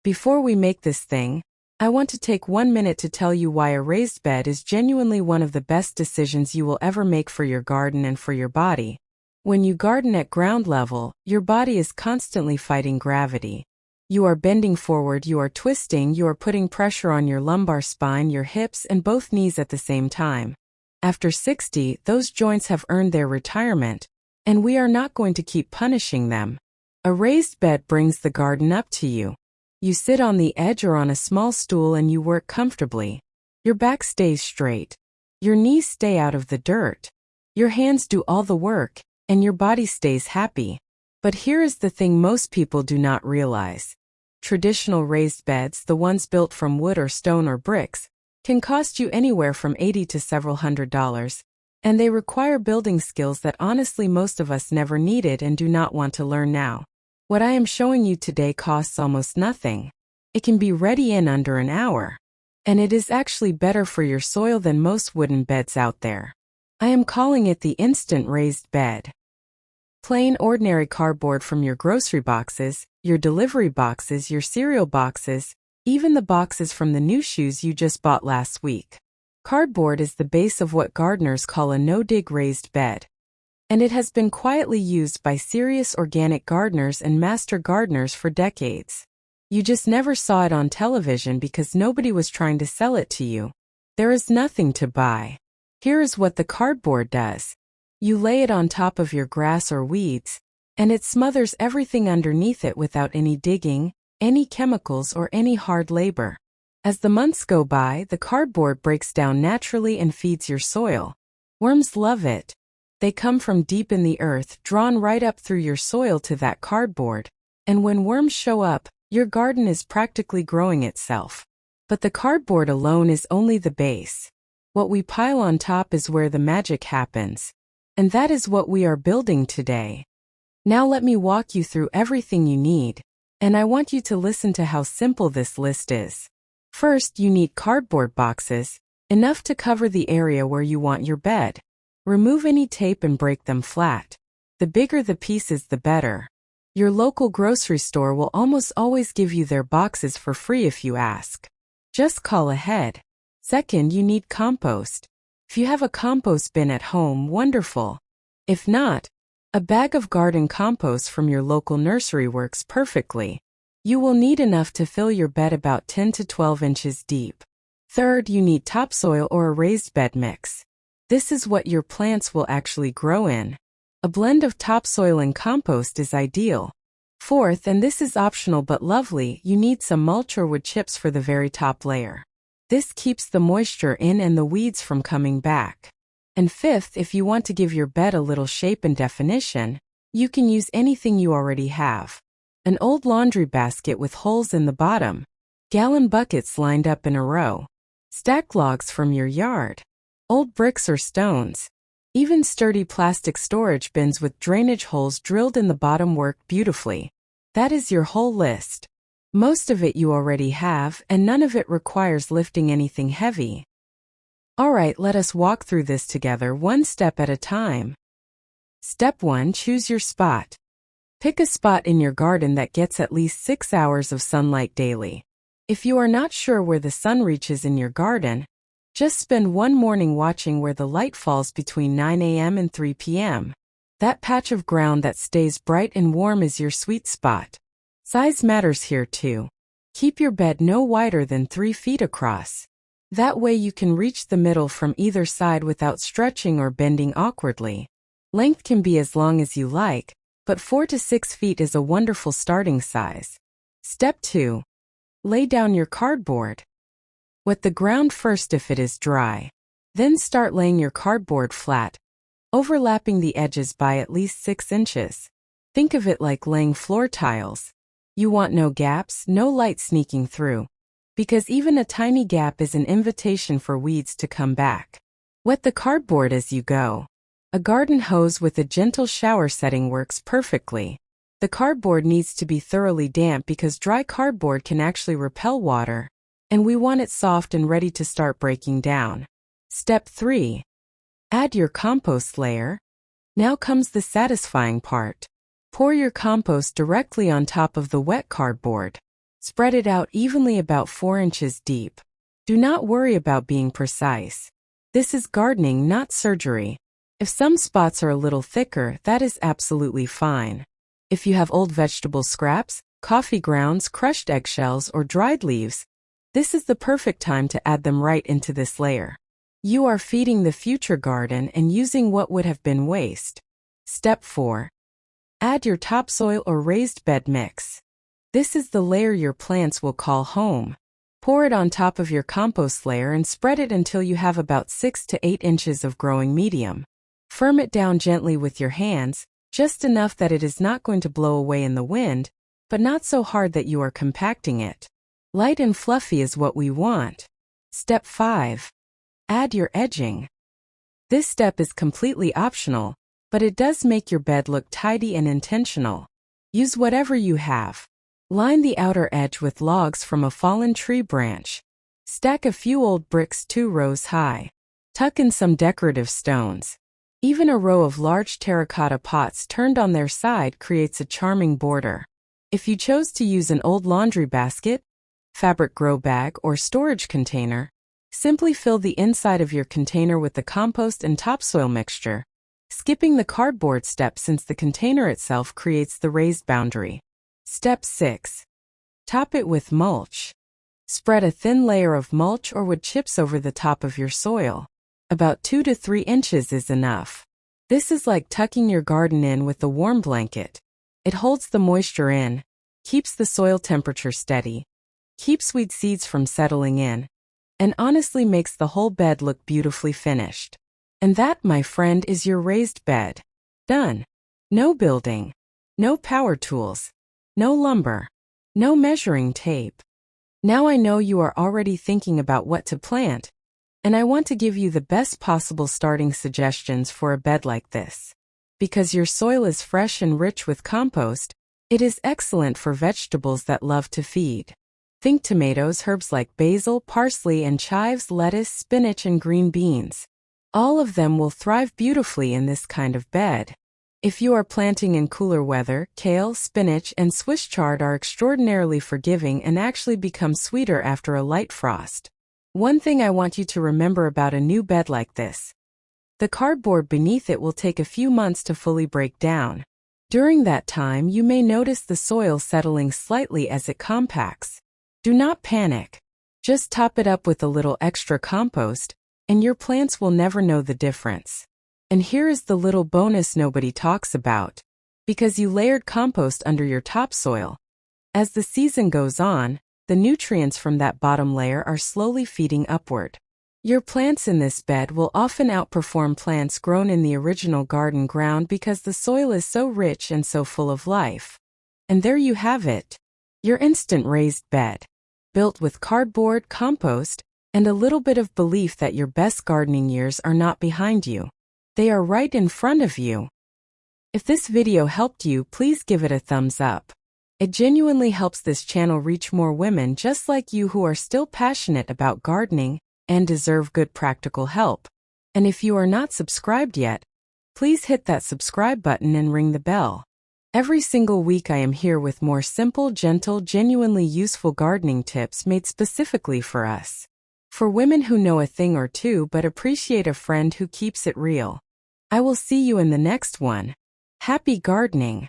Before we make this thing, I want to take 1 minute to tell you why a raised bed is genuinely one of the best decisions you will ever make for your garden and for your body. When you garden at ground level, your body is constantly fighting gravity. You are bending forward, you are twisting, you are putting pressure on your lumbar spine, your hips, and both knees at the same time. After 60, those joints have earned their retirement, and we are not going to keep punishing them. A raised bed brings the garden up to you. You sit on the edge or on a small stool and you work comfortably. Your back stays straight. Your knees stay out of the dirt. Your hands do all the work, and your body stays happy. But here is the thing most people do not realize. Traditional raised beds, the ones built from wood or stone or bricks, can cost you anywhere from $80 to several $100s, and they require building skills that honestly most of us never needed and do not want to learn now. What I am showing you today costs almost nothing. It can be ready in under an hour. And it is actually better for your soil than most wooden beds out there. I am calling it the instant raised bed. Plain ordinary cardboard from your grocery boxes, your delivery boxes, your cereal boxes, even the boxes from the new shoes you just bought last week. Cardboard is the base of what gardeners call a no-dig raised bed. And it has been quietly used by serious organic gardeners and master gardeners for decades. You just never saw it on television because nobody was trying to sell it to you. There is nothing to buy. Here is what the cardboard does. You lay it on top of your grass or weeds, and it smothers everything underneath it without any digging, any chemicals, or any hard labor. As the months go by, the cardboard breaks down naturally and feeds your soil. Worms love it. They come from deep in the earth, drawn right up through your soil to that cardboard. And when worms show up, your garden is practically growing itself. But the cardboard alone is only the base. What we pile on top is where the magic happens. And that is what we are building today. Now let me walk you through everything you need. And I want you to listen to how simple this list is. First, you need cardboard boxes, enough to cover the area where you want your bed. Remove any tape and break them flat. The bigger the pieces, the better. Your local grocery store will almost always give you their boxes for free if you ask. Just call ahead. Second, you need compost. If you have a compost bin at home, wonderful. If not, a bag of garden compost from your local nursery works perfectly. You will need enough to fill your bed about 10 to 12 inches deep. Third, you need topsoil or a raised bed mix. This is what your plants will actually grow in. A blend of topsoil and compost is ideal. Fourth, and this is optional but lovely, you need some mulch or wood chips for the very top layer. This keeps the moisture in and the weeds from coming back. And fifth, if you want to give your bed a little shape and definition, you can use anything you already have. An old laundry basket with holes in the bottom. Gallon buckets lined up in a row. Stacked logs from your yard. Old bricks or stones. Even sturdy plastic storage bins with drainage holes drilled in the bottom work beautifully. That is your whole list. Most of it you already have, and none of it requires lifting anything heavy. Alright, let us walk through this together one step at a time. Step 1. Choose your spot. Pick a spot in your garden that gets at least 6 hours of sunlight daily. If you are not sure where the sun reaches in your garden, just spend one morning watching where the light falls between 9 a.m. and 3 p.m. That patch of ground that stays bright and warm is your sweet spot. Size matters here too. Keep your bed no wider than 3 feet across. That way you can reach the middle from either side without stretching or bending awkwardly. Length can be as long as you like, but 4 to 6 feet is a wonderful starting size. Step 2. Lay down your cardboard. Wet the ground first if it is dry. Then start laying your cardboard flat, overlapping the edges by at least 6 inches. Think of it like laying floor tiles. You want no gaps, no light sneaking through. Because even a tiny gap is an invitation for weeds to come back. Wet the cardboard as you go. A garden hose with a gentle shower setting works perfectly. The cardboard needs to be thoroughly damp because dry cardboard can actually repel water, and we want it soft and ready to start breaking down. Step 3. Add your compost layer. Now comes the satisfying part. Pour your compost directly on top of the wet cardboard. Spread it out evenly about 4 inches deep. Do not worry about being precise. This is gardening, not surgery. If some spots are a little thicker, that is absolutely fine. If you have old vegetable scraps, coffee grounds, crushed eggshells, or dried leaves, this is the perfect time to add them right into this layer. You are feeding the future garden and using what would have been waste. Step 4. Add your topsoil or raised bed mix. This is the layer your plants will call home. Pour it on top of your compost layer and spread it until you have about 6 to 8 inches of growing medium. Firm it down gently with your hands, just enough that it is not going to blow away in the wind, but not so hard that you are compacting it. Light and fluffy is what we want. Step 5. Add your edging. This step is completely optional, but it does make your bed look tidy and intentional. Use whatever you have. Line the outer edge with logs from a fallen tree branch. Stack a few old bricks 2 rows high. Tuck in some decorative stones. Even a row of large terracotta pots turned on their side creates a charming border. If you chose to use an old laundry basket, fabric grow bag, or storage container, simply fill the inside of your container with the compost and topsoil mixture, skipping the cardboard step since the container itself creates the raised boundary. Step 6. Top it with mulch. Spread a thin layer of mulch or wood chips over the top of your soil. About 2 to 3 inches is enough. This is like tucking your garden in with a warm blanket. It holds the moisture in, keeps the soil temperature steady, keeps weed seeds from settling in, and honestly makes the whole bed look beautifully finished. And that, my friend, is your raised bed. Done. No building. No power tools. No lumber. No measuring tape. Now I know you are already thinking about what to plant, and I want to give you the best possible starting suggestions for a bed like this. Because your soil is fresh and rich with compost, it is excellent for vegetables that love to feed. Think tomatoes, herbs like basil, parsley, and chives, lettuce, spinach, and green beans. All of them will thrive beautifully in this kind of bed. If you are planting in cooler weather, kale, spinach, and Swiss chard are extraordinarily forgiving and actually become sweeter after a light frost. One thing I want you to remember about a new bed like this: the cardboard beneath it will take a few months to fully break down. During that time, you may notice the soil settling slightly as it compacts. Do not panic. Just top it up with a little extra compost, and your plants will never know the difference. And here is the little bonus nobody talks about. Because you layered compost under your topsoil, as the season goes on, the nutrients from that bottom layer are slowly feeding upward. Your plants in this bed will often outperform plants grown in the original garden ground because the soil is so rich and so full of life. And there you have it. Your instant raised bed. Built with cardboard, compost, and a little bit of belief that your best gardening years are not behind you. They are right in front of you. If this video helped you, please give it a thumbs up. It genuinely helps this channel reach more women just like you who are still passionate about gardening and deserve good practical help. And if you are not subscribed yet, please hit that subscribe button and ring the bell. Every single week I am here with more simple, gentle, genuinely useful gardening tips made specifically for us. For women who know a thing or two but appreciate a friend who keeps it real. I will see you in the next one. Happy gardening!